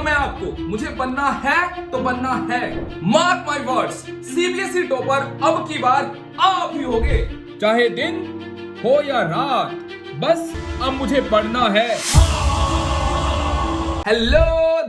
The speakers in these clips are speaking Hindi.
हूं मैं आपको, मुझे बनना है तो बनना है। Mark my words, CBSE topper अब की बार आप ही होगे, चाहे दिन हो या रात, बस अब मुझे पढ़ना है। हेलो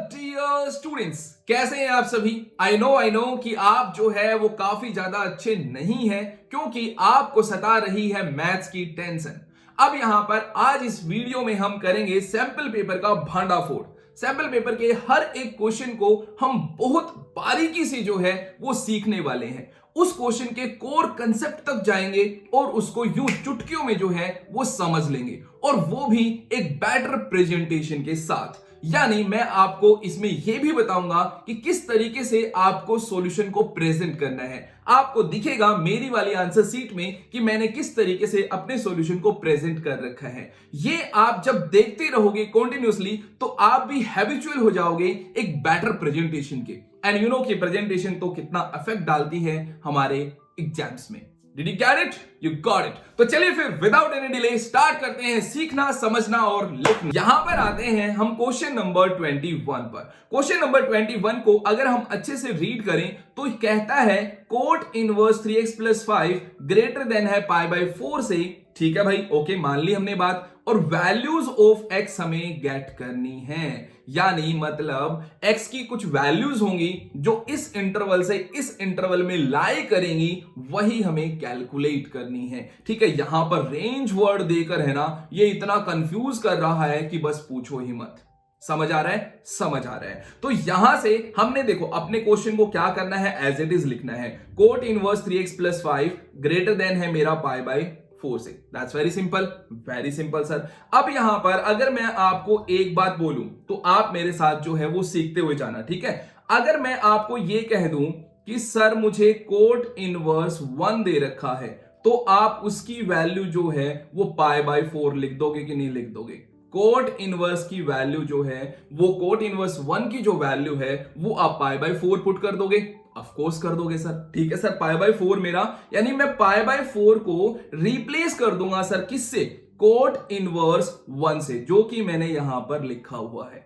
डियर स्टूडेंट्स, कैसे हैं आप सभी? आई नो कि आप जो है वो काफी ज्यादा अच्छे नहीं हैं, क्योंकि आपको सता रही है मैथ्स की टेंशन। अब यहां पर आज इस वीडियो में हम करेंगे सैंपल पेपर का भांडाफोड़। सैंपल पेपर के हर एक क्वेश्चन को हम बहुत बारीकी से जो है वो सीखने वाले हैं। उस क्वेश्चन के कोर कंसेप्ट तक जाएंगे और उसको यूं चुटकियों में जो है वो समझ लेंगे, और वो भी एक बेटर प्रेजेंटेशन के साथ। यानी मैं आपको इसमें यह भी बताऊंगा कि किस तरीके से आपको सॉल्यूशन को प्रेजेंट करना है। आपको दिखेगा मेरी वाली आंसर शीट में कि मैंने किस तरीके से अपने सॉल्यूशन को प्रेजेंट कर रखा है। ये आप जब देखते रहोगे कंटिन्यूअसली तो आप भी हैबिचुअल हो जाओगे एक बेटर प्रेजेंटेशन के। एंड यू नो कि प्रेजेंटेशन तो कितना इफेक्ट डालती है हमारे एग्जाम्स में। Did you get it? You got it. तो चलिए फिर विदाउट एनी डिले स्टार्ट करते हैं सीखना, समझना और लिखना। यहां पर आते हैं हम क्वेश्चन नंबर 21 पर। क्वेश्चन नंबर 21 को अगर हम अच्छे से रीड करें तो कहता है cot inverse 3x + 5 greater than है π/4 से। ठीक है भाई, ओके, मान ली हमने बात। और वैल्यूज ऑफ x हमें गेट करनी है, यानी मतलब x की कुछ वैल्यूज होंगी जो इस इंटरवल से इस इंटरवल में लाई करेंगी, वही हमें कैलकुलेट करनी है। ठीक है, यहां पर रेंज वर्ड देकर है ना, ये इतना कंफ्यूज कर रहा है कि बस पूछो ही मत। समझ आ रहा है? समझ आ रहा है। तो यहां से हमने देखो अपने क्वेश्चन को क्या करना है, एज इट इज लिखना है। Cot inverse 3x + 5 greater than है मेरा π/4 से। That's very simple sir. अब यहां पर अगर मैं आपको एक बात बोलूं तो आप मेरे साथ जो है वो सीखते हुए जाना, ठीक है? अगर मैं आपको ये कह दूं कि सर मुझे कोट इनवर्स 1 दे रखा है, तो आप उसकी वैल्यू जो है वो π/4 लिख दोगे कि नहीं लिख दोगे? कोट इनवर्स की वैल्यू जो है वो कोट इनवर्स 1 की जो वैल्यू है वो आप π/4 पुट कर दोगे? ऑफ कोर्स कर दोगे सर। ठीक है सर, π/4 मेरा, यानी मैं π/4 को रिप्लेस कर दूंगा सर किससे? कोट इनवर्स 1 से, जो कि मैंने यहां पर लिखा हुआ है।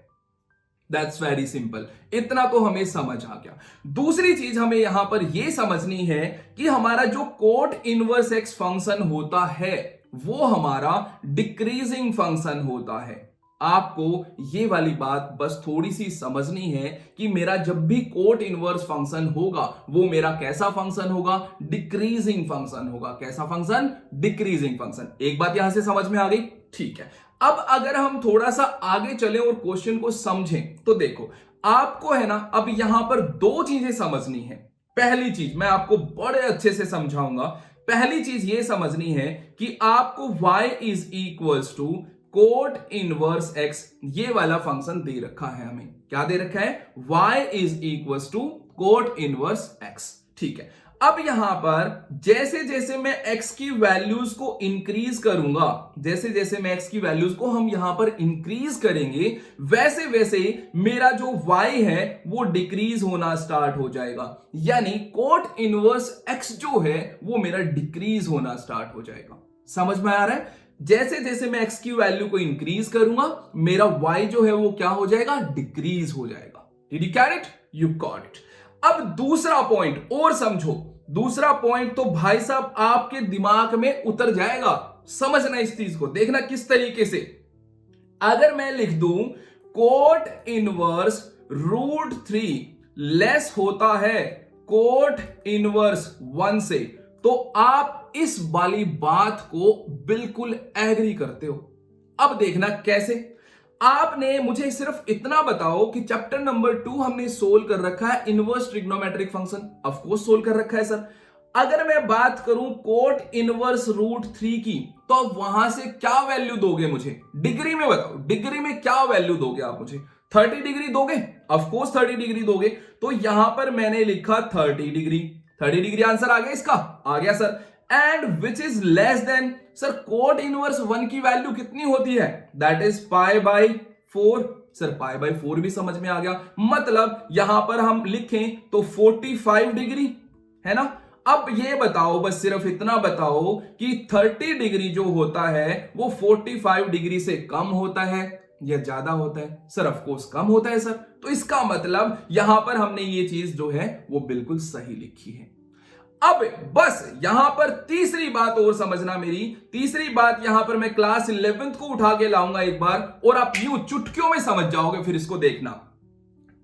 That's very simple. इतना तो हमें समझ आ गया। दूसरी चीज हमें यहां पर यह समझनी है कि हमारा जो कोट इनवर्स x फंक्शन होता है वो हमारा डिक्रीजिंग फंक्शन होता है। आपको ये वाली बात बस थोड़ी सी समझनी है कि मेरा जब भी कोट इनवर्स फंक्शन होगा वो मेरा कैसा फंक्शन होगा? डिक्रीजिंग फंक्शन होगा। कैसा फंक्शन? Decreasing function. एक बात यहां से समझ में आ गई? ठीक है। अब अगर हम थोड़ा सा आगे चलें और क्वेश्चन को समझें तो देखो, आपको है ना अब यहां पर दो चीजें समझनी है। पहली चीज मैं आपको बड़े अच्छे से समझाऊंगा। पहली चीज ये समझनी है कि आपको y = कोट इनवर्स x, ये वाला फंक्शन दे रखा है हमें। क्या दे रखा है? y = coat inverse x। ठीक है, अब यहां पर जैसे जैसे मैं x की वैल्यूज को इंक्रीज करूंगा, जैसे जैसे मैं x की वैल्यूज को हम यहां पर इंक्रीज करेंगे, वैसे वैसे मेरा जो y है वो डिक्रीज होना स्टार्ट हो जाएगा। यानी कोट इनवर्स x जो है वो मेरा डिक्रीज होना स्टार्ट हो जाएगा। समझ में आ रहा है? जैसे जैसे मैं x की वैल्यू को इंक्रीज करूंगा, मेरा y जो है वो क्या हो जाएगा? डिक्रीज हो जाएगा। Did you get it? You got it. अब दूसरा पॉइंट और समझो। दूसरा पॉइंट तो भाई साहब आपके दिमाग में उतर जाएगा। समझना इस चीज को, देखना किस तरीके से। अगर मैं लिख दूं कोट इनवर्स √3 लेस होता है कोट इनवर्स 1 से, तो आप इस वाली बात को बिल्कुल एग्री करते हो। अब देखना कैसे। आपने मुझे सिर्फ इतना बताओ कि चैप्टर नंबर 2 हमने सोल्व कर रखा है inverse trigonometric function. Of course solve कर रखा है सर। अगर मैं बात करूं कोट इनवर्स √3 की, तो वहां से क्या वैल्यू दोगे मुझे? डिग्री में बताओ, डिग्री में क्या वैल्यू दोगे आप मुझे? 30 डिग्री दोगे? ऑफ कोर्स 30 डिग्री दोगे। तो यहां पर मैंने लिखा 30 डिग्री। 30 डिग्री आंसर आ गया इसका? आ गया sir. And which is less than, sir cot inverse 1 की वैल्यू कितनी होती है? That is π/4। सर π/4 भी समझ में आ गया। मतलब यहां पर हम लिखें तो 45 डिग्री है ना। अब ये बताओ, बस सिर्फ इतना बताओ कि 30 डिग्री जो होता है वो 45 डिग्री से कम होता है या ज्यादा होता है? सर ऑफ कोर्स कम होता है सर। तो इसका मतलब यहां पर हमने ये चीज जो है वो बिल्कुल सही लिखी है। अब बस यहां पर तीसरी बात और समझना, मेरी तीसरी बात यहां पर मैं क्लास 11th को उठा के लाऊंगा एक बार, और आप यूं चुटकियों में समझ जाओगे, फिर इसको देखना।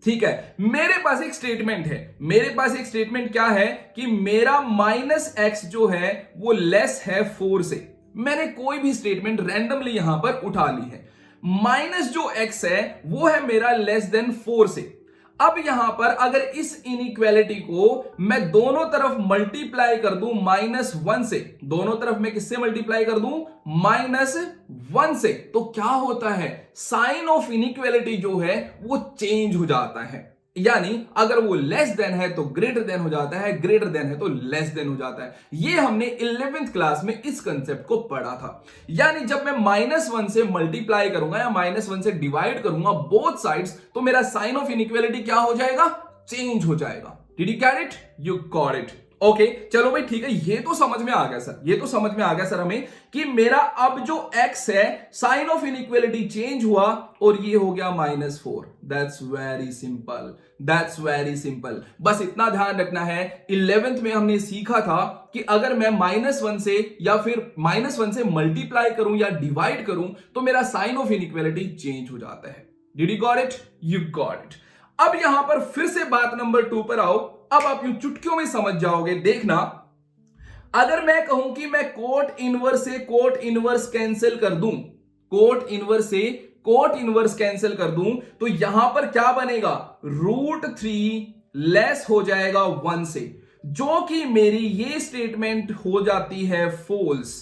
ठीक है, मेरे पास एक स्टेटमेंट है, मेरे पास एक स्टेटमेंट क्या है कि मेरा -x जो है वो लेस है 4 से। मैंने कोई भी स्टेटमेंट रैंडमली यहां पर उठा ली है। माइनस जो x है वो है मेरा लेस देन 4 से। अब यहां पर अगर इस इनइक्वालिटी को मैं दोनों तरफ मल्टीप्लाई कर दूं -1 से, दोनों तरफ मैं किससे मल्टीप्लाई कर दूं? -1 से, तो क्या होता है? साइन ऑफ इनइक्वालिटी जो है वो चेंज हो जाता है। यानी अगर वो लेस देन है तो ग्रेटर देन हो जाता है, ग्रेटर देन है तो लेस देन हो जाता है। ये हमने 11th क्लास में इस कंसेप्ट को पढ़ा था। यानी जब मैं -1 से मल्टीप्लाई करूंगा या -1 से डिवाइड करूंगा बोथ साइड्स, तो मेरा साइन ऑफ इनइक्वालिटी क्या हो जाएगा? चेंज हो जाएगा। Did you get it? You got it. Okay, चलो भाई ठीक है, ये तो समझ में आ गया सर, ये तो समझ में आ गया सर हमें कि मेरा अब जो x है साइन ऑफ इनइक्वालिटी चेंज हुआ और ये हो गया -4। That's very simple, that's very simple. बस इतना ध्यान रखना है, 11th में हमने सीखा था कि अगर मैं -1 से या फिर -1 से मल्टीप्लाई करूं या डिवाइड करूं तो मेरा साइन ऑफ इनइक्वालिटी चेंज हो जाता है। Did you got it? You got it. अब यहां पर फिर से बात नंबर 2 पर आओ। अब आप यूं चुटकियों में समझ जाओगे। देखना, अगर मैं कहूं कि मैं कोट इनवर्स से कोट इनवर्स कैंसिल कर दूं, कोट इनवर्स से कोट इनवर्स कैंसिल कर दूं, तो यहां पर क्या बनेगा? √3 लेस हो जाएगा 1 से, जो कि मेरी ये स्टेटमेंट हो जाती है फॉल्स।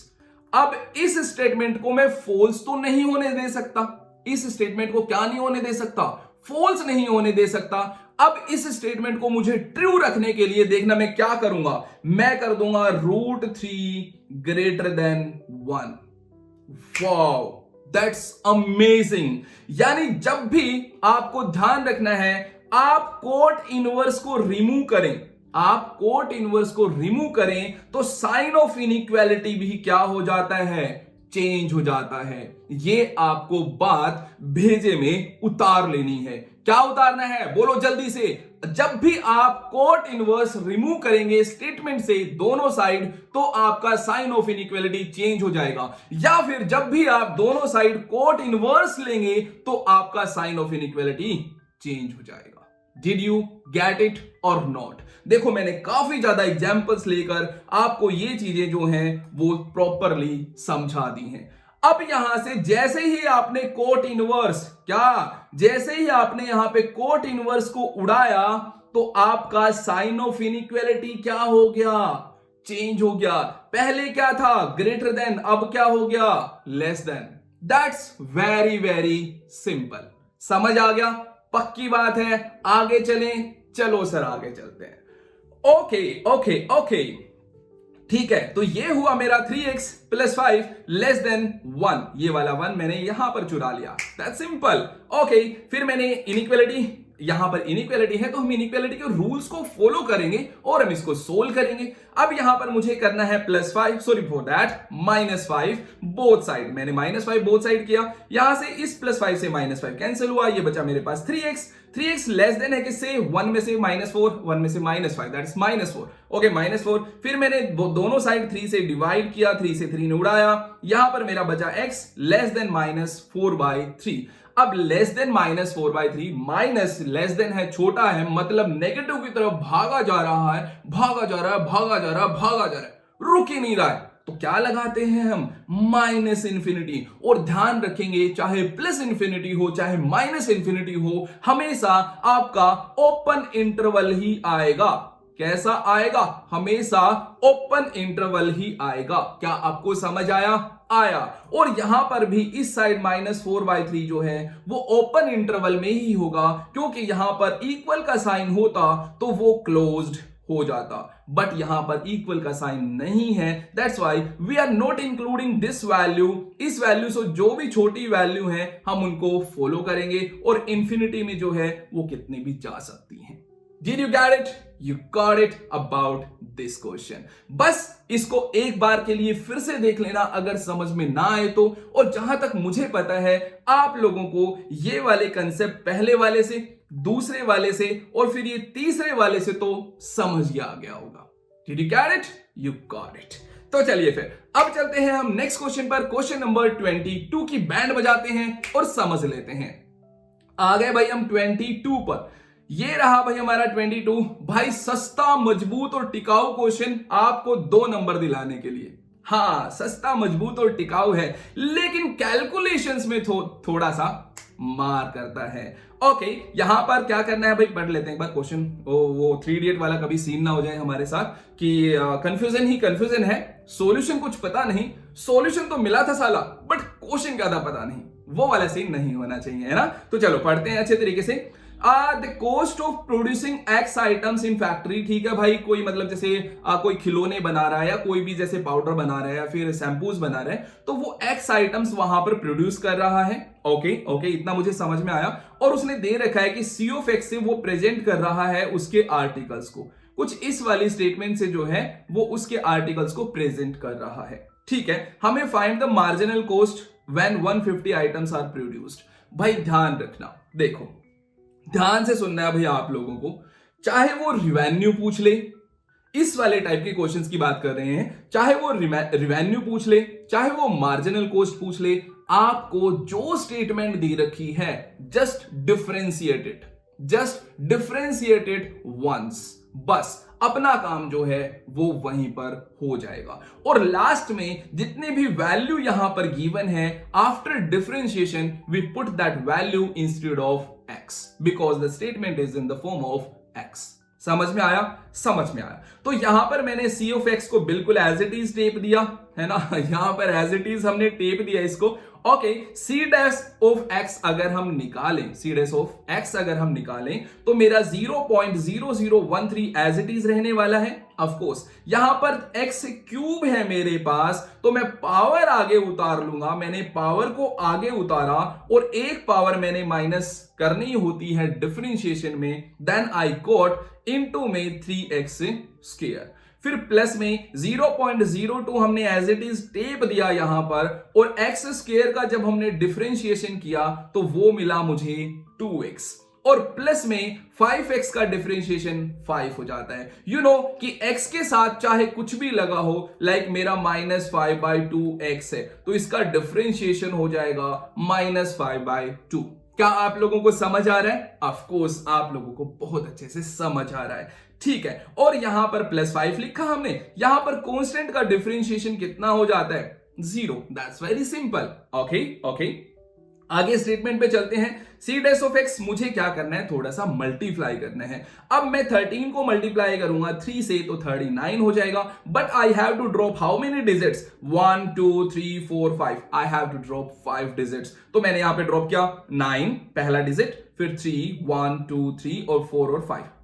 अब इस स्टेटमेंट को मैं फॉल्स तो नहीं होने दे सकता, इस स्टेटमेंट को क्या नहीं होने दे सकता? फॉल्स नहीं होने दे सकता। अब इस स्टेटमेंट को मुझे ट्रू रखने के लिए देखना मैं क्या करूंगा, मैं कर दूंगा √3 greater than 1। Wow, that's amazing. यानी जब भी आपको ध्यान रखना है, आप कोट इनवर्स को रिमूव करें, आप कोट इनवर्स को रिमूव करें तो साइन ऑफ इनइक्वालिटी भी क्या हो जाता है? चेंज हो जाता है। ये आपको बात भेजे में उतार लेनी है। क्या उतारना है? बोलो जल्दी से। जब भी आप कोट इनवर्स रिमूव करेंगे स्टेटमेंट से दोनों साइड, तो आपका साइन ऑफ इनइक्वालिटी चेंज हो जाएगा। या फिर जब भी आप दोनों साइड कोट इनवर्स लेंगे तो आपका साइन ऑफ इनइक्वालिटी चेंज हो जाएगा। डिड यू गेट इट और नॉट? देखो, मैंने काफी ज्यादा एग्जांपल्स लेकर आपको ये चीजें जो हैं वो प्रॉपरली समझा दी हैं। अब यहां से जैसे ही आपने कोट इनवर्स, क्या जैसे ही आपने यहां पे कोट इनवर्स को उड़ाया, तो आपका साइन ऑफ इनइक्वालिटी क्या हो गया? चेंज हो गया। पहले क्या था? ग्रेटर देन, अब क्या हो गया? Less than. That's very very simple. समझ आ गया? पक्की बात है। आगे चलें? चलो सर आगे चलते हैं। ओके ओके ओके, ठीक है, तो ये हुआ मेरा 3x + 5 लेस देन 1। ये वाला 1 मैंने यहां पर चुरा लिया। That's simple. ओके, फिर मैंने इनइक्वालिटी, यहां पर इनइक्वालिटी है तो हम इनइक्वालिटी के रूल्स को फॉलो करेंगे और हम इसको सोल्व करेंगे। अब यहां पर मुझे करना है +5, sorry for that -5 both side. मैंने -5 बोथ साइड किया, यहां से इस +5 से -5 कैंसिल हुआ, ये बचा मेरे पास 3x। 3x लेस देन है किससे? 1 में से -4, 1 में से -5, दैट इज -4। ओके, -4। फिर मैंने दोनों साइड 3 से डिवाइड किया, 3 से 3 ने उड़ाया, यहां पर मेरा बचा x लेस देन -4/3। अब less than -4/3, minus less than है, छोटा है, मतलब नेगेटिव की तरफ भागा जा रहा है, भागा जा रहा है, भागा जा रहा है, भागा जा रहा है, रुक ही नहीं रहा है। तो क्या लगाते हैं हम? -∞। और ध्यान रखेंगे, चाहे +∞ हो चाहे -∞ हो, हमेशा आपका ओपन इंटरवल ही आएगा। कैसा आएगा? हमेशा ओपन इंटरवल ही आएगा। क्या आपको समझ आया? आया। और यहां पर भी इस साइड -4/3 जो है वो ओपन इंटरवल में ही होगा, क्योंकि यहां पर इक्वल का साइन होता तो वो क्लोज्ड हो जाता, बट यहां पर इक्वल का साइन नहीं है। That's why we are not including this value. इस वैल्यू से जो भी छोटी वैल्यू है हम उनको फॉलो करेंगे, और इंफिनिटी में जो है वो कितनी भी जा सकती हैं। Did you get it? You got it about this question. बस इसको एक बार के लिए फिर से देख लेना अगर समझ में ना आए तो। और जहां तक मुझे पता है आप लोगों को ये वाले कंसेप्ट पहले वाले से, दूसरे वाले से और फिर ये तीसरे वाले से तो समझ ही आ गया होगा। Did you get it? You got it. तो चलिए फिर अब चलते हैं हम नेक्स्ट क्वेश्चन पर। क्वेश्चन नंबर 22 की बैंड बजाते हैं और समझ लेते हैं। आ गए भाई हम 22 पर। ये रहा भाई हमारा 22। भाई सस्ता, मजबूत और टिकाऊ क्वेश्चन आपको 2 नंबर दिलाने के लिए। हाँ, सस्ता, मजबूत और टिकाऊ है, लेकिन कैलकुलेशंस में थोड़ा सा मार करता है। ओके, यहां पर क्या करना है भाई, पढ़ लेते हैं एक बार क्वेश्चन। वो 3 इडियट वाला कभी सीन ना हो जाए हमारे साथ कि कंफ्यूजन ही कंफ्यूजन है, सॉल्यूशन कुछ पता नहीं। सॉल्यूशन तो मिला था साला, बट क्वेश्चन क्या था पता नहीं। वो वाला सीन नहीं होना चाहिए, है ना। तो चलो पढ़ते हैं अच्छे तरीके से। The cost of producing x items in factory. ठीक है भाई, कोई मतलब जैसे कोई खिलौने बना रहा है या कोई भी जैसे पाउडर बना रहा है या फिर शैम्पूज बना रहा है, तो वो एक्स आइटम्स वहां पर प्रोड्यूस कर रहा है। ओके, इतना मुझे समझ में आया। और उसने दे रखा है कि सी ऑफ एक्स से वो प्रेजेंट कर रहा है उसके आर्टिकल्स को। कुछ इस वाली स्टेटमेंट से जो है वो उसके आर्टिकल्स को प्रेजेंट कर रहा है। ठीक है, हमें find the marginal cost when 150 items are produced. भाई ध्यान रखना, देखो ध्यान से सुनना है भाई आप लोगों को। चाहे वो रिवेन्यू पूछ ले, इस वाले टाइप के क्वेश्चंस की बात कर रहे हैं, चाहे वो रिवेन्यू पूछ ले, चाहे वो मार्जिनल कॉस्ट पूछ ले, आपको जो स्टेटमेंट दी रखी है जस्ट डिफरेंशिएट इट वंस। बस अपना काम जो है वो वहीं पर हो जाएगा। और लास्ट में जितने भी वैल्यू यहां पर गिवन है, after differentiation we put that value instead of x because the statement is in the form of x। समझ में आया? समझ में आया। तो यहां पर मैंने c of x को बिल्कुल एज इट इज टेप दिया है ना, यहां पर एज इट इज हमने टेप दिया इसको। Okay, c dash of x अगर हम निकालें, तो मेरा 0.0013 एज इट इज रहने वाला है। ऑफ कोर्स यहां पर x क्यूब है मेरे पास, तो मैं पावर आगे उतार लूंगा। मैंने पावर को आगे उतारा और एक पावर मैंने माइनस करनी होती है डिफरेंशिएशन में, देन आई गॉट इनटू में 3x स्क्वायर। फिर प्लस में 0.02 हमने एज इट इज टेप दिया यहां पर, और x स्क्वायर का जब हमने डिफरेंशिएशन किया तो वो मिला मुझे 2x, और प्लस में 5x का डिफरेंशिएशन 5 हो जाता है। यू नो कि x के साथ चाहे कुछ भी लगा हो, लाइक मेरा -5/2x है, तो इसका डिफरेंशिएशन हो जाएगा -5/2। क्या आप लोगों को समझ आ रहा है? ऑफ कोर्स आप लोगों को बहुत अच्छे से समझ आ रहा है। ठीक है, और यहां पर +5 लिखा हमने, यहां पर कांस्टेंट का डिफरेंशिएशन कितना हो जाता है? 0। That's very simple. ओके, आगे स्टेटमेंट पे चलते हैं। c डैश ऑफ x मुझे क्या करना है, थोड़ा सा मल्टीप्लाई करना है। अब मैं 13 को मल्टीप्लाई करूंगा 3 से तो 39 हो जाएगा, but I have to drop how many digits? 1 2 3 4 5। I have to drop 5 digits. तो मैंने यहां पे ड्रॉप किया 9 पहला डिजिट, फिर 3 1 2 3 और 4 और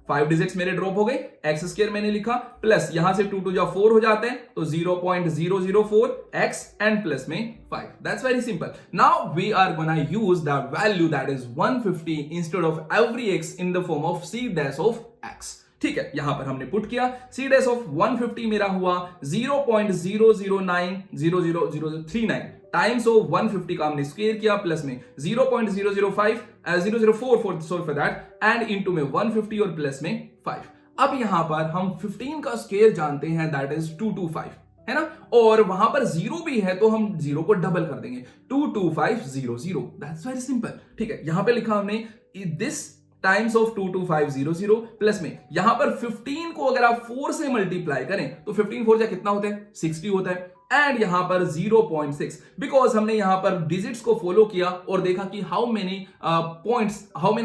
5 डिजिट्स मेरे ड्रॉप हो गए। एक्स स्क्वायर मैंने लिखा, प्लस यहां से 2 2 जा 4 हो जाते हैं, तो 0.004 x एंड प्लस में 5। That's very simple. Now we are gonna use the value that is 150 instead of every x in the form of c dash of x। ठीक है, यहां पर हमने पुट किया c डैश ऑफ 150 मेरा हुआ 0.009000039 टाइम्स ऑफ 150 का हमने स्क्वायर किया, प्लस में 0.004 फॉर दैट एंड इनटू में 150 और प्लस में 5। अब यहां पर हम 15 का स्क्वायर जानते हैं, दैट इज 225 है ना, और वहां पर 0 भी है तो हम 0 को डबल कर देंगे, 22500। That's very simple. ठीक है, यहां पे लिखा हमने दिस टाइम्स ऑफ 22500 प्लस में यहां पर 15 को अगर आप 4 से मल्टीप्लाई करें तो 15 4 जा कितना होता है? 60 होता है। एंड यहां पर 0.6, बिकॉज हमने यहां पर डिजिट्स को फॉलो किया और देखा कि how many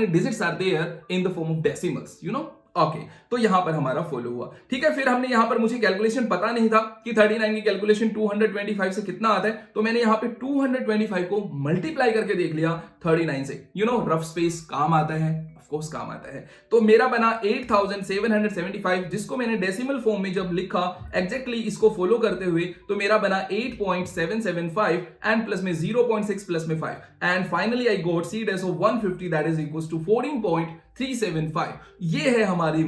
digits are there in the form of decimals, you know. Okay, तो यहां पर हमारा फॉलो हुआ। ठीक है, फिर हमने यहां पर, मुझे कैलकुलेशन पता नहीं था कि 39 की कैलकुलेशन 225 से कितना आता है, तो मैंने यहां पे 225 को मल्टीप्लाई करके देख लिया 39 से। यू नो, रफ स्पेस काम आता है, कोर्स काम आता है। तो मेरा बना 8775, जिसको मैंने डेसिमल फॉर्म में जब लिखा एग्जैक्टली इसको फॉलो करते हुए, तो मेरा बना 8.775 एंड प्लस में 0.6 प्लस में 5 and finally I got c dash of 150 that is equals to 14.375। ये है हमारी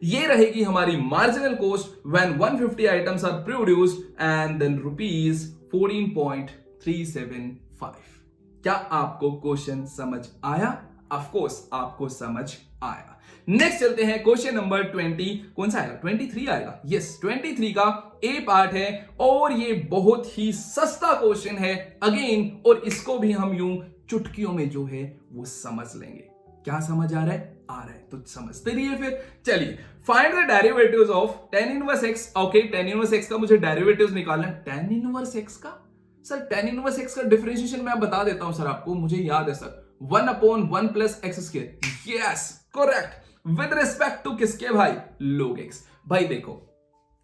ये रहेगी हमारी marginal cost when 150 items are produced and then rupees 14.375। क्या आपको क्वेश्चन समझ आया? ऑफ कोर्स आपको समझ आया। नेक्स्ट चलते हैं क्वेश्चन नंबर 20। कौन सा आएगा? 23 आएगा। यस 23 का ए पार्ट है और ये बहुत ही सस्ता क्वेश्चन है अगेन, और इसको भी हम यूं चुटकियों में जो है वो समझ लेंगे। क्या समझ आ रहा है? आ रहा है तो समझते रहिए फिर। चलिए, find the derivatives of tan inverse x। ओके, tan इनवर्स x का मुझे डेरिवेटिव्स निकालना है। tan इनवर्स x का सर, tan इनवर्स x का डिफरेंशिएशन मैं बता देता हूं सर आपको, मुझे याद है sir, 1/1 plus x square. Yes correct, with respect to किसके भाई? log x। भाई देखो,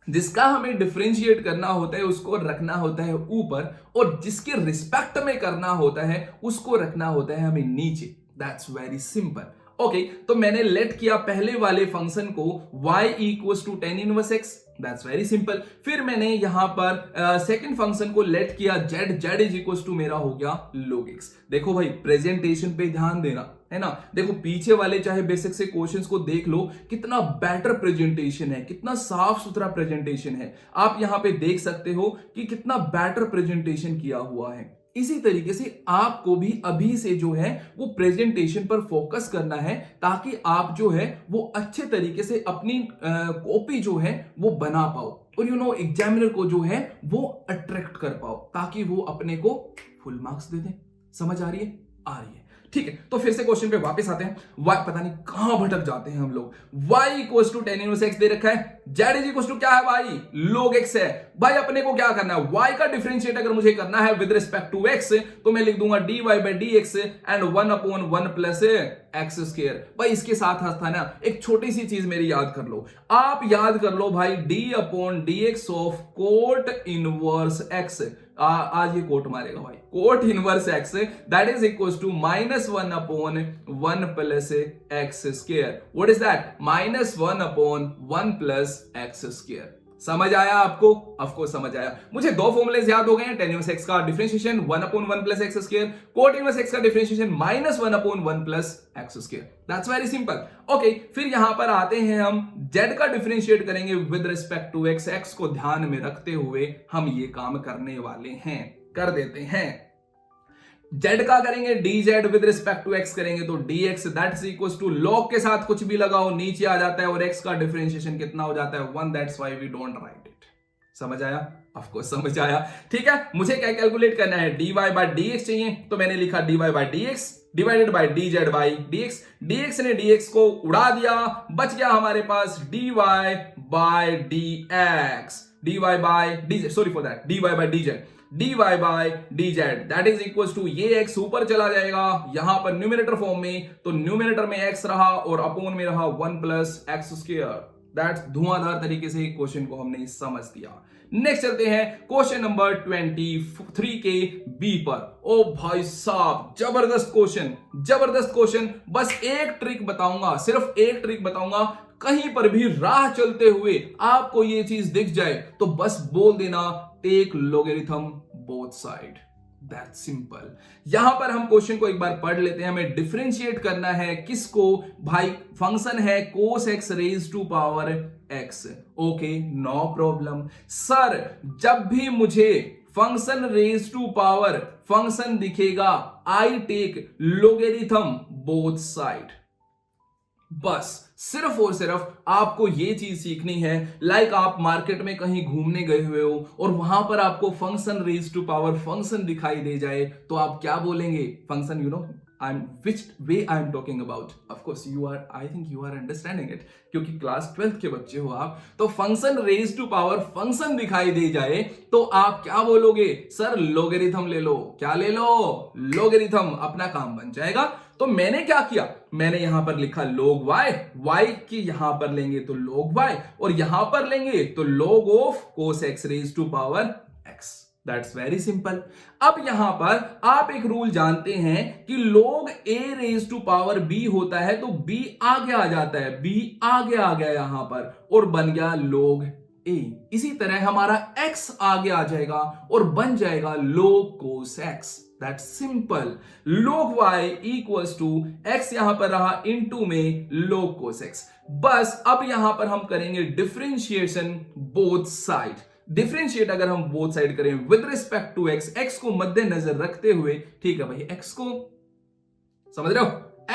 जिसका हमें डिफरेंशिएट करना होता है उसको रखना होता है ऊपर, और जिसके रिस्पेक्ट में करना होता है उसको रखना होता है हमें नीचे। That's very simple. ओके, तो मैंने लेट किया पहले वाले फंक्शन को y equals to tan inverse x। That's very simple. फिर मैंने यहां पर सेकंड फंक्शन को लेट किया z इज इक्वल्स टू मेरा हो गया log x। देखो भाई, प्रेजेंटेशन पे ध्यान देना है ना। देखो पीछे वाले चाहे बेसिक से क्वेश्चंस को देख लो, कितना बेटर प्रेजेंटेशन है, कितना साफ सुथरा प्रेजेंटेशन है। आप यहां पे देख सकते हो कि कितना बेटर प्रेजेंटेशन किया हुआ है। इसी तरीके से आपको भी अभी से जो है वो प्रेजेंटेशन पर फोकस करना है, ताकि आप जो है वो अच्छे तरीके से अपनी कॉपी जो है वो बना पाओ, और एग्जामिनर को जो है वो अट्रैक्ट कर पाओ, ताकि वो अपने को फुल मार्क्स दे दें। समझ आ रही है? आ रही है। ठीक है, तो फिर से क्वेश्चन पे वापस आते हैं। y पता नहीं कहां भटक जाते हैं हम लोग। y equals to tan inverse x दे रखा है, z इज इक्वल्स टू क्या है भाई? log x है। भाई अपने को क्या करना है? y का डिफरेंशिएट अगर मुझे करना है विद रिस्पेक्ट टू x, तो मैं लिख दूंगा dy by dx and 1/1 plus x square. भाई इसके साथ था ना, एक छोटी सी चीज मेरी याद कर लो। आप याद कर लो भाई, d/dx of coat inverse x। आज ये कोट मारेगा भाई, cot inverse x that is equals to -1/1 plus x square. What is that? -1/1 plus x square. समझ आया आपको? ऑफ कोर्स समझ आया। मुझे दो फॉर्मूलेज याद हो गए हैं। tan इनवर्स x का differentiation 1/1 plus x square, coat inverse x का differentiation -1/1 plus x square. That's very simple. Okay, फिर यहां पर आते हैं, हम z का डिफरेंशिएट करेंगे with respect to x। x को ध्यान में रखते हुए हम ये काम करने वाले हैं, कर देते हैं। z का करेंगे dz with respect to x करेंगे तो dx that's equals to log के साथ कुछ भी लगाओ नीचे आ जाता है, और x का डिफरेंशिएशन कितना हो जाता है? 1। That's why we don't write it. समझ आया? ऑफ कोर्स समझ आया। ठीक है, मुझे क्या कैलकुलेट करना है? dy बाय dx चाहिए, तो मैंने लिखा dy by dx divided by dz by dx। dx ने dx को उड़ा दिया, बच गया हमारे पास dy by dx, dy by dz, sorry for that, dy by dz, dy by dz that is equals to, ये x ऊपर चला जाएगा यहां पर न्यूमरेटर फॉर्म में, तो न्यूमरेटर में x रहा और अपोन में रहा 1 प्लस एक्स स्क्वायर। दैट्स धुआंधार तरीके से क्वेश्चन को हमने समझ दिया। नेक्स्ट चलते हैं क्वेश्चन नंबर 23 के बी पर। ओ भाई साहब, जबरदस्त क्वेश्चन, जबरदस्त क्वेश्चन। बस एक ट्रिक बताऊंगा, सिर्फ एक ट्रिक बताऊंगा। कहीं पर भी राह चलते हुए आपको ये चीज दिख जाए तो बस बोल देना take logarithm both side. That's simple. यहां पर हम क्वेश्चन को एक बार पढ़ लेते हैं। हमें डिफरेंशिएट करना है किसको? भाई फंक्शन है cos x raise to power x। Okay, no problem sir. जब भी मुझे function raise to power function दिखेगा, I take logarithm both side. बस सिर्फ और सिर्फ आपको ये चीज सीखनी है। लाइक आप मार्केट में कहीं घूमने गए हुए हो और वहां पर आपको function raise to power function दिखाई दे जाए, तो आप क्या बोलेंगे? Function which way I am talking about? Of course I think you are understanding it, क्योंकि क्लास 12th के बच्चे हो आप। तो function raise to power function दिखाई दे जाए तो आप क्या बोलोगे? सर लॉगरिथम ले लो। क्या ले लो? लॉगरिथम। अपना काम बन जाएगा। तो मैंने क्या किया? मैंने यहां पर लिखा log y की यहां पर लेंगे तो log y, और यहां पर लेंगे तो log of cos x raise to power x। That's very simple. अब यहां पर आप एक रूल जानते हैं कि log a raise to power b होता है, तो b आगे आ जाता है, b आगे आ गया यहां पर और बन गया log a। इसी तरह हमारा x आगे आ जाएगा और बन जाएगा log cos x। That simple. log y equals to x यहां पर रहा इनटू में log cos x। बस अब यहां पर हम करेंगे डिफरेंशिएशन बोथ साइड। डिफरेंशिएट अगर हम बोथ साइड करें with respect to x, x को मद्देनजर रखते हुए, ठीक है भाई, x को समझ रहे हो,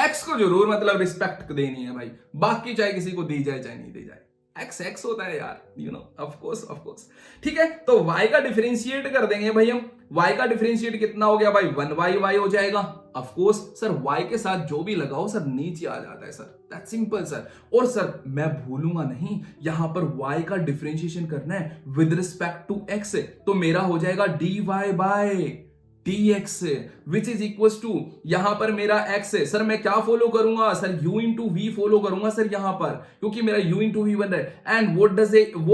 x को जरूर मतलब रिस्पेक्ट देनी है भाई, बाकी चाहे किसी को दी जाए चाहे नहीं दी जाए, x x होता है यार, यू नो, ऑफ कोर्स। ठीक है, तो y का डिफरेंशिएट कर देंगे भाई हम। y का डिफरेंशिएट कितना हो गया भाई, 1y हो जाएगा। ऑफ कोर्स सर y के साथ जो भी लगाओ सर नीचे आ जाता है सर, दैट सिंपल सर। और सर मैं भूलूंगा नहीं, यहां पर y का डिफरेंशिएशन करना है विद रिस्पेक्ट टू x, तो मेरा हो जाएगा dy by dx which is equal to, यहां पर मेरा x है सर, मैं क्या फॉलो करूंगा sir, u into V follow करूंगा सर यहां पर, क्योंकि मेरा u इंटू वी बन रहा है। And what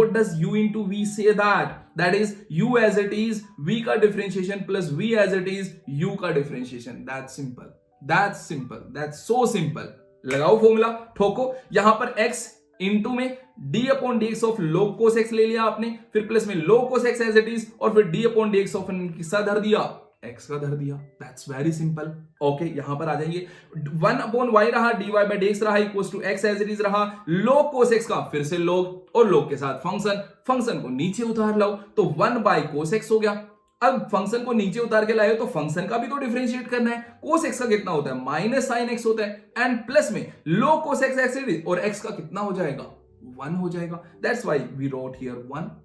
does u into v say, that is u as it is v का differentiation plus v as it is u का differentiation. That simple, that's so simple. लगाओ फॉर्मूला, ठोको, यहां पर x इंटू में d अपॉन dx ऑफ log cos x ले लिया आपने, फिर प्लस में log cos x as it is, और फिर d अपॉन dx ऑफ किसका धर दिया, x का धर दिया। That's very simple. ओके, यहां पर आ जाएंगे, 1 अपॉन y रहा, dy बाय dx रहा equals to x as it is रहा, log cos x का फिर से log, और log के साथ फंक्शन को नीचे उतार लाओ तो 1 बाय cos x हो गया। अब फंक्शन को नीचे उतार के लाए हो तो फंक्शन का भी तो डिफरेंशिएट करना है। cos x का कितना होता है, माइनस साइन x होता है, एंड प्लस में log cos x as it is, और x का कितना हो जाएगा, 1 हो जाएगा। That's why we wrote here 1।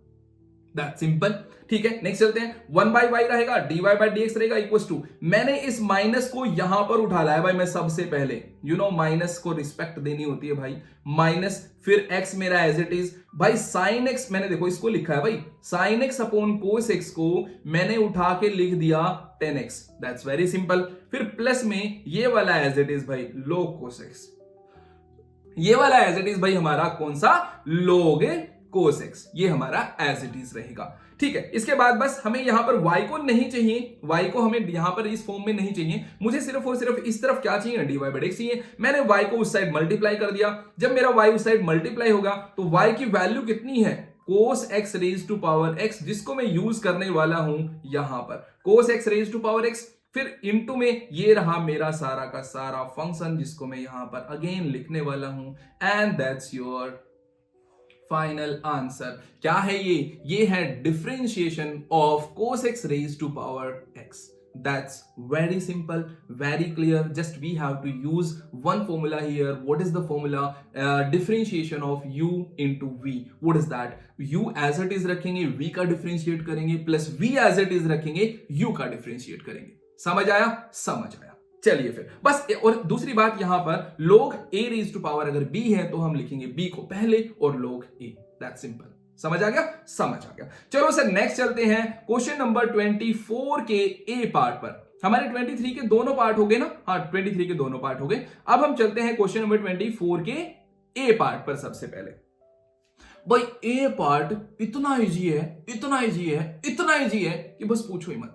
That simple. ठीक है, नेक्स्ट चलते हैं, 1 बाई वाई रहेगा, dy बाई dx रहेगा इक्वल्स टू, मैंने इस माइनस को यहां पर उठा लाया भाई, मैं सबसे पहले, यू नो, माइनस को रिस्पेक्ट देनी होती है भाई, माइनस, फिर x मेरा एज इट इज भाई, साइन x मैंने देखो इसको लिखा है भाई, sine x upon cos x को मैंने उठा के लिख दिया 10x। That's very simple. फिर प्लस में ये वाला एज इट इज भाई log cos x, ये वाला एज इट इज भाई हमारा कौन सा, log cos x, ये हमारा एज इट इज रहेगा। ठीक है, इसके बाद बस हमें यहां पर y को नहीं चाहिए, y को हमें यहां पर इस फॉर्म में नहीं चाहिए, मुझे सिर्फ और सिर्फ इस तरफ क्या चाहिए, dy बाई dx चाहिए। मैंने y को उस साइड मल्टीप्लाई कर दिया, जब मेरा y उस साइड मल्टीप्लाई होगा तो y की वैल्यू कितनी है, cos x raise to power x, जिसको मैं यूज करने वाला हूं यहां पर, cos x raise to power x, फिर इनटू में ये रहा मेरा सारा का सारा फंक्शन, जिसको मैं यहां पर अगेन लिखने वाला हूं, and that's your final answer. क्या है ये है differentiation of cos x raise to power x। That's very simple, very clear. Just we have to use one formula here. What is the formula? Differentiation of u into v. What is that? u as it is रखेंगे, v का differentiate करेंगे, plus v as it is रखेंगे, u का differentiate करेंगे। समझ आया? समझ आया। चलिए फिर बस, और दूसरी बात यहां पर log a raise to power अगर b है तो हम लिखेंगे b को पहले और log a। That simple. समझ आ गया? समझ आ गया। चलो सर नेक्स्ट चलते हैं क्वेश्चन नंबर 24 के ए पार्ट पर। हमारे 23 के दोनों पार्ट हो गए ना, हाँ 23 के दोनों पार्ट हो गए। अब हम चलते हैं क्वेश्चन नंबर 24 के ए पार्ट पर। सबसे पहले भाई ए पार्ट इतना इजी है, इतना इजी है, इतना इजी है कि बस पूछो ही मत,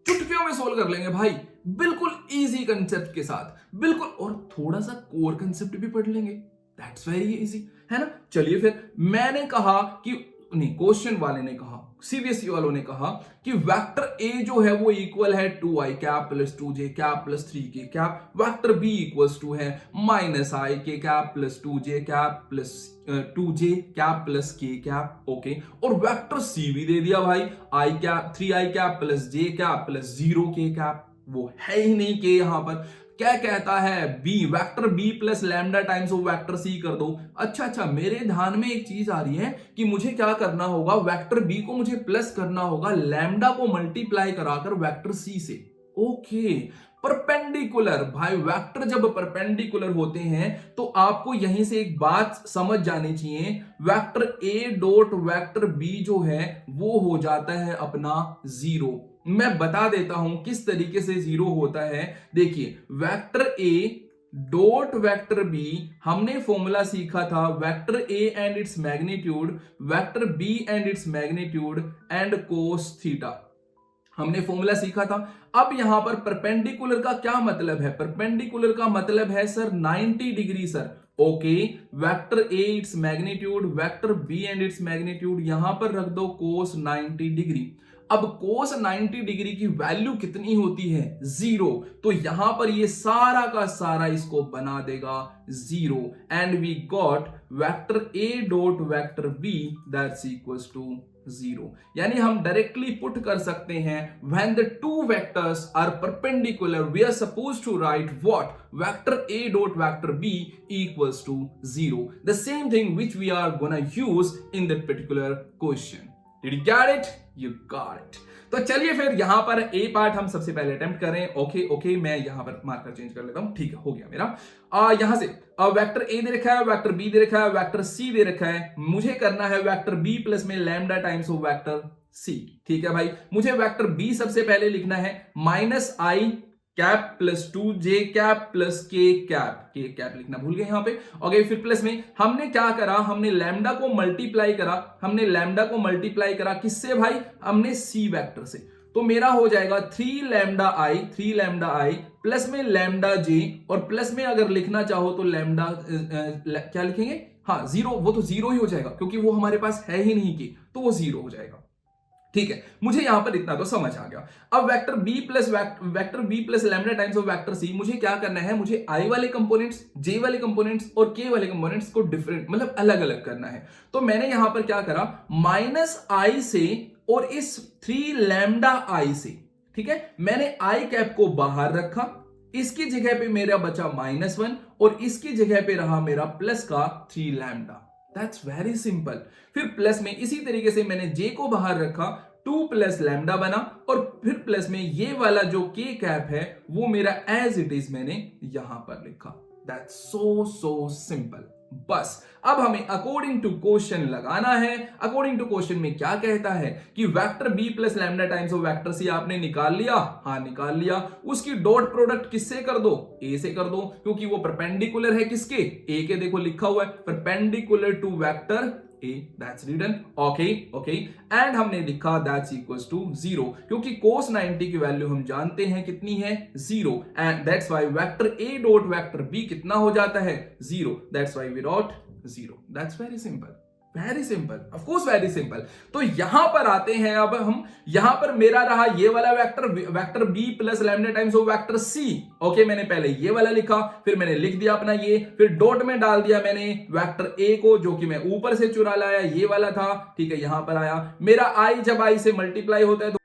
चुटकियों में सोल्व कर लेंगे भाई, बिल्कुल इजी कंसेप्ट के साथ, बिल्कुल, और थोड़ा सा कोर कंसेप्ट भी पढ़ लेंगे। दैट्स वेरी इजी, है ना। चलिए फिर, मैंने कहा कि नहीं, क्वेश्चन वाले ने कहा, सीबीएसई वालों ने कहा कि वेक्टर ए जो है वो इक्वल है 2i cap plus 2j cap plus 3k cap, vector b equals to है minus i k cap plus 2j cap plus 2j cap plus k cap. Okay, और वेक्टर सी भी दे दिया भाई, i cap 3i cap plus j cap plus 0k cap, वो है ही नहीं k यहां पर। क्या कहता है, B, vector B plus lambda times of vector C कर दो। अच्छा, मेरे ध्यान में एक चीज आ रही है कि मुझे क्या करना होगा, वेक्टर बी को मुझे प्लस करना होगा लैम्डा को मल्टीप्लाई कराकर वेक्टर सी से। ओके, परपेंडिकुलर भाई, वेक्टर जब परपेंडिकुलर होते हैं तो आपको यहीं से एक बात समझ जानी चाहिए, vector A dot vector B जो है वो हो जाता है अपना जीरो। मैं बता देता हूं किस तरीके से जीरो होता है। देखिए, vector A dot vector B, हमने फॉर्मूला सीखा था, vector A and its magnitude, vector B and its magnitude and cos theta, हमने फॉर्मूला सीखा था। अब यहां पर परपेंडिकुलर का क्या मतलब है, परपेंडिकुलर का मतलब है sir 90 degree sir. Okay, vector A its magnitude, vector B and its magnitude, यहां पर रख दो कोस 90 डिग्री। अब cos 90 डिग्री की वैल्यू कितनी होती है? 0। तो यहां पर ये सारा का सारा इसको बना देगा 0 and we got vector a dot vector b that's equals to 0। यानी हम डायरेक्टली पुट कर सकते हैं when the two vectors are perpendicular we are supposed to write what? Vector a dot vector b equals to 0. The same thing which we are gonna use in that particular question. Did you get it? You got it. तो चलिए फिर यहां पर ए पार्ट हम सबसे पहले अटेम्प्ट करें। ओके मैं यहां पर मार्कर चेंज कर लेता हूं। ठीक है, हो गया मेरा। यहां से वेक्टर ए दे रखा है, वेक्टर बी दे रखा है, वेक्टर सी दे रखा है। मुझे करना है वेक्टर बी प्लस में lambda times of vector C. ठीक है भाई, मुझे वेक्टर बी सबसे पहले लिखना है minus I cap plus 2j cap plus k cap लिखना भूल गए यहां पे। ओके, फिर प्लस में हमने क्या करा, हमने लैम्डा को मल्टीप्लाई करा किससे भाई? हमने सी वेक्टर से। तो मेरा हो जाएगा 3 लैम्डा आई प्लस में लैम्डा जे, और प्लस में अगर लिखना चाहो तो लैम्डा क्या लिखेंगे? हाँ 0, वो तो 0 ही हो जाएगा क्योंकि वो हमारे पास है ही नहीं की, तो वो 0 हो जाएगा। ठीक है, मुझे यहां पर इतना तो समझ आ गया। अब vector b plus lambda times of vector c, मुझे क्या करना है? मुझे i वाले कंपोनेंट्स, j वाले कंपोनेंट्स और k वाले कंपोनेंट्स को डिफरेंट मतलब अलग अलग करना है। तो मैंने यहां पर क्या करा, माइनस i से और इस 3 लैम्डा i से, ठीक है, मैंने i कैप को बाहर रखा, इसकी जगह पे मेरा बचा -1 और इसकी जगह पे रहा मेरा प्लस का 3 लैम्डा। That's very simple. फिर प्लस में इसी तरीके से मैंने j को बाहर रखा, 2 प्लस लैम्डा बना, और फिर प्लस में ये वाला जो k कैप है वो मेरा एज इट इज मैंने यहां पर लिखा। That's so simple. बस अब हमें अकॉर्डिंग टू क्वेश्चन लगाना है। अकॉर्डिंग टू क्वेश्चन में क्या कहता है कि vector b plus lambda times of vector c आपने निकाल लिया। हाँ निकाल लिया। उसकी डॉट प्रोडक्ट किससे कर दो? a से कर दो, क्योंकि वो परपेंडिकुलर है किसके? a के। देखो लिखा हुआ है perpendicular to vector a, that's written. Okay and हमने लिखा दैट्स इक्वल्स टू 0, क्योंकि cos 90 की वैल्यू हम जानते हैं कितनी है? 0, and that's why vector a dot vector b कितना हो जाता है? 0, that's why we wrote 0। That's very simple, of course very simple. तो यहां पर आते हैं अब हम, यहां पर मेरा रहा ये वाला vector b plus lambda times of vector c। Okay, मैंने पहले ये वाला लिखा, फिर मैंने लिख दिया अपना ये, फिर डॉट में डाल दिया मैंने वेक्टर a को, जो कि मैं ऊपर से चुरा लाया, ये वाला था। ठीक है, यहां पर आया मेरा i, जब i से मल्टीप्लाई होता है तो